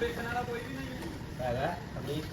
ਵੇਖਣ ਵਾਲਾ ਕੋਈ ਵੀ ਨਹੀਂ ਹੈਗਾ ਅਮੀਰ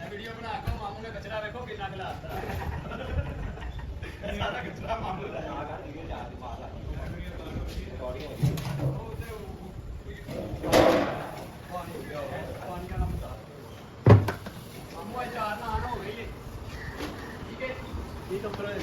ਵੀਡੀਓ ਬਣਾ ਕੇ ਮਾਮੂ ਨੇ ਕਚਰਾ ਵੇਖੋ ਕਿੰਨਾ ਖਿਲਾਤਾ ਸਾਰਾ ਕਚਰਾ ਮਾਮੂ ਦਾ ਆ ਕਰ ਦਿਓ ਚਾਰ ਦੀ ਬਾਤ ਆ ਰਿਕਾਰਡਿੰਗ ਹੋ ਗਈ ਪਾਣੀ ਦਾ ਨਾਮ ਬਤਾ ਮਾਮੂ ਆ ਚਾਰ ਨਾ ਆਣਾ ਹੋ ਗਈ ਠੀਕ ਹੈ ਇਹ ਨੰਬਰ ਹੈ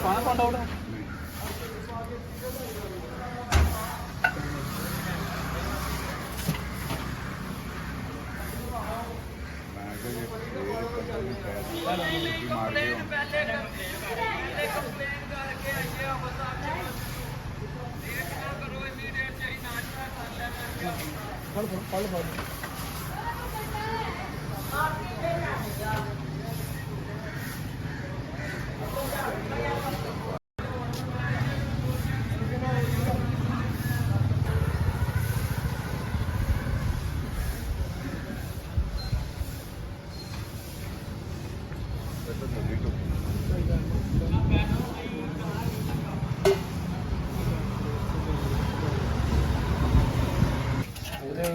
ਖਾਣਾ ਪਾਉਂਦਾ ਉਹਦਾ ਫੜ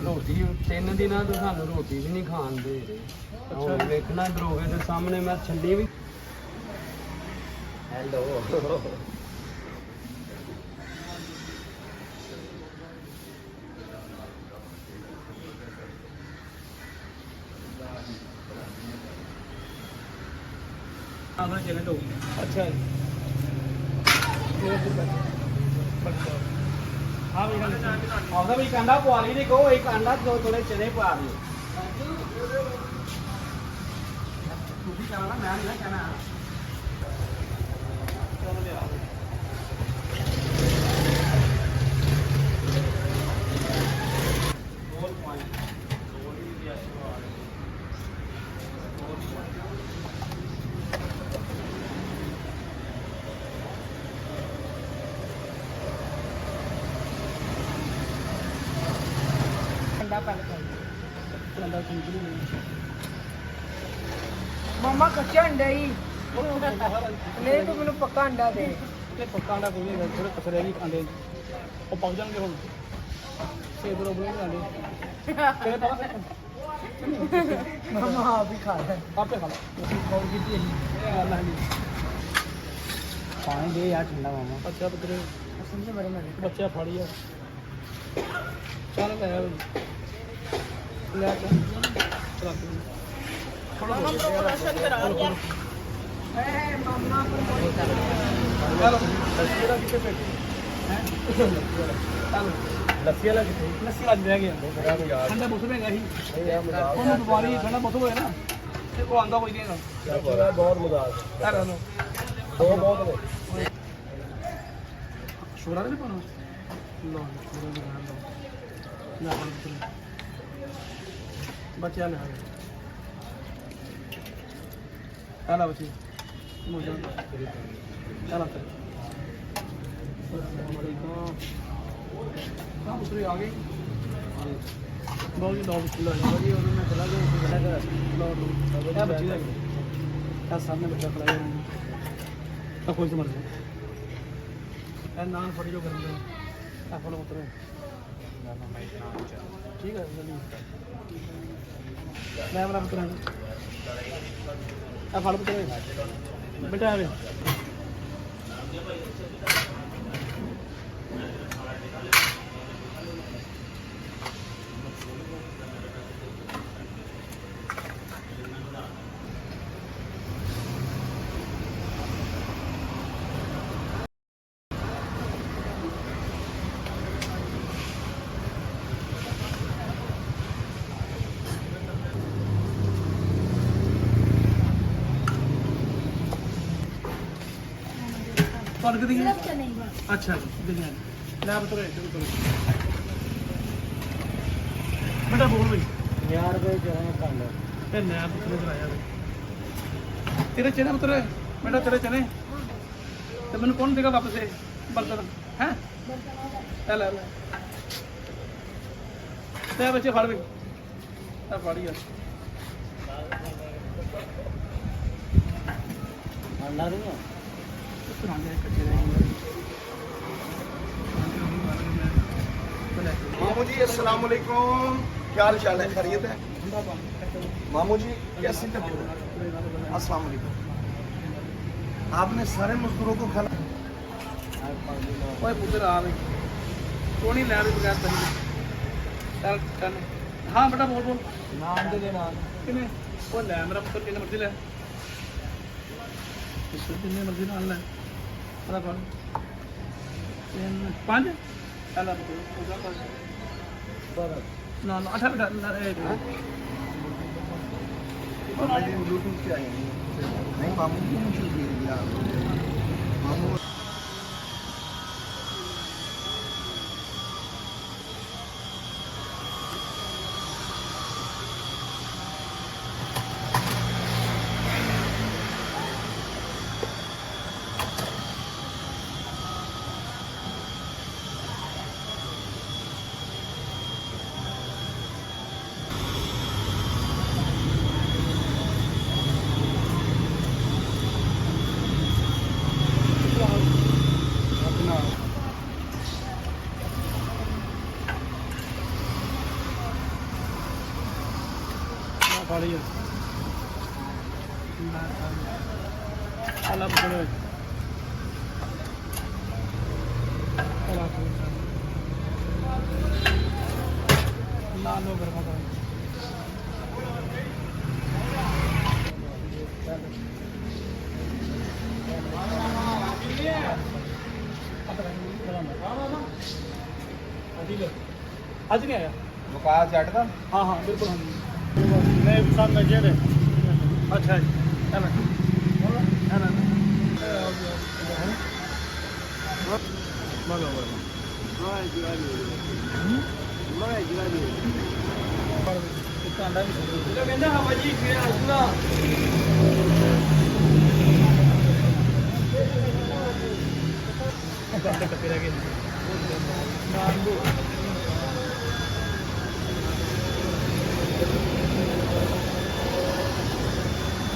ਰੋਟੀ 3 ਦਿਨਾਂ ਤੋਂ ਸਾਨੂੰ ਰੋਟੀ ਵੀ ਨਹੀਂ ਖਾਣ ਦੇ ਰਹੇ। ਹੁਣ ਵੇਖਣਾ ਦਰੋਗੇ ਦੇ ਸਾਹਮਣੇ ਮੈਂ ਛੱਡੀ ਵੀ। ਹੈਲੋ चले तो अच्छा हाँ भाई एक अंडा पवा ली देखो एक अंडा दो थोड़े चने पवा ली मैं नहीं कहना मामा कच्चा अंडा ही नहीं तो मैंने पक्का अंडा दे पक्का अंडा कोई नहीं थोड़े कसरे नहीं अंडे और पक जाएंगे हम से दो बोले अंडे तेरे पास मामा आप ही खा रहे आप पे खा लो अल्लाह नहीं पानी दे यार ठंडा मामा अच्छा तो तेरे समझे बड़े मजे बच्चा फाड़ी है चल ले ले चल मामा प्रमोशन करा दिया मामा प्रमोशन चलो लस्सी वाला कितने पे हैं चलो लस्सी वाला कितने लस्सी वाला रह गया ठंडा मौसम है ही कौन बीमारी ठंडा मौसम है ना ते को आंदा कोई नहीं ना बहुत मजाक है नो दो बहुत है शोरा नहीं पाना लो शोरा नहीं ना बच्चा ना चला बच्ची मुझे चला हाँ दूसरी आ गई बहुत ही 9 किलो है जी और मैं चला गया बच्ची का सामने बच्चा खड़ा है तो कोई समझ नहीं नाम फड़ी जो कर दो फॉलो उतरे ठीक है जल्दी मैं अपना पुत्र फल पुत्र बेटा है फर्क दी अच्छा बिरयानी ले बतरे बेटा बोल भाई यार भाई चने खा लो ए नया बतरे चलाया तेरे चने बतरे बेटा तेरे चने तो मैंने कौन देगा वापस से बर्तन हैं ले ले ਤੇ ਬੱਚੇ ਫੜ ਵੇ ਆ ਫੜੀ ਆ ਆਂਦਾ ਨਹੀਂ ਆ ਪੁਰਾਣੇ ਕੱਚੇ ਰਹੇ मामू जी अस्सलाम वालेकुम, क्या हाल चाल है? खैरियत है मामू जी? कैसी तबीयत है? अस्सलाम वालेकुम। आपने सारे मजदूरों को खाना ਓਏ ਪੁੱਤਰ ਆ ਵੇ ਕੋਣੀ ਲੈ ਵੀ ਬਗੈਰ ਤਰੀ ਚੱਲ ਚੱਲ ਹਾਂ ਬੇਟਾ ਬੋਲ ਬੋਲ ਨਾਮ ਦੇ ਨਾਲ ਕਿਨੇ ਉਹ ਲੈ ਮੇਰਾ ਪੁੱਤਰ ਕਿੰਨੇ ਮਰਜ਼ੀ ਲੈ ਕਿੰਨੇ ਮਰਜ਼ੀ ਨਾਲ ਲੈ ਪਤਾ ਫੜ 3 5 ਚੱਲ ਨਾ ਨਾ 8 ਬੇਟਾ ब्लूटूथ क्या है? नहीं मामू जी मुझे दे दिया मामू। ਫਾੜੀ ਆਲਾ ਬਣੇ ਆਲਾ ਨਾ ਲੋ ਗਰਮਾ ਕਰ ਅੱਜ ਨਹੀਂ ਆਇਆ विकास जट का हाँ हाँ बिल्कुल हम मैं साथ में जेड़ अच्छा जी है ना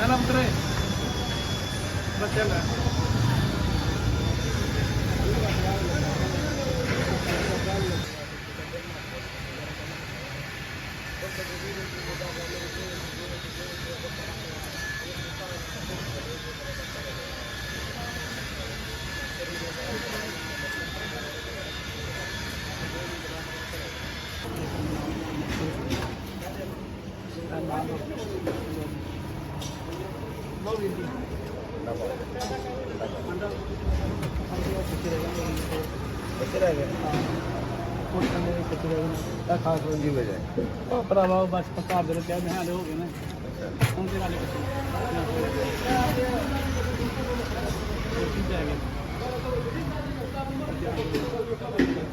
Enak betul. Betul lah. ਭਰਾਵਾ ਬਸ ਪਤਾ ਦੇ ਕਿਹਾ ਮੈਂ ਹਾਲੇ ਹੋ ਗਏ ਨਾ ਹੁਣ ਤੇ ਨਾਲੇ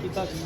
ਕੀਤਾ ਸੀ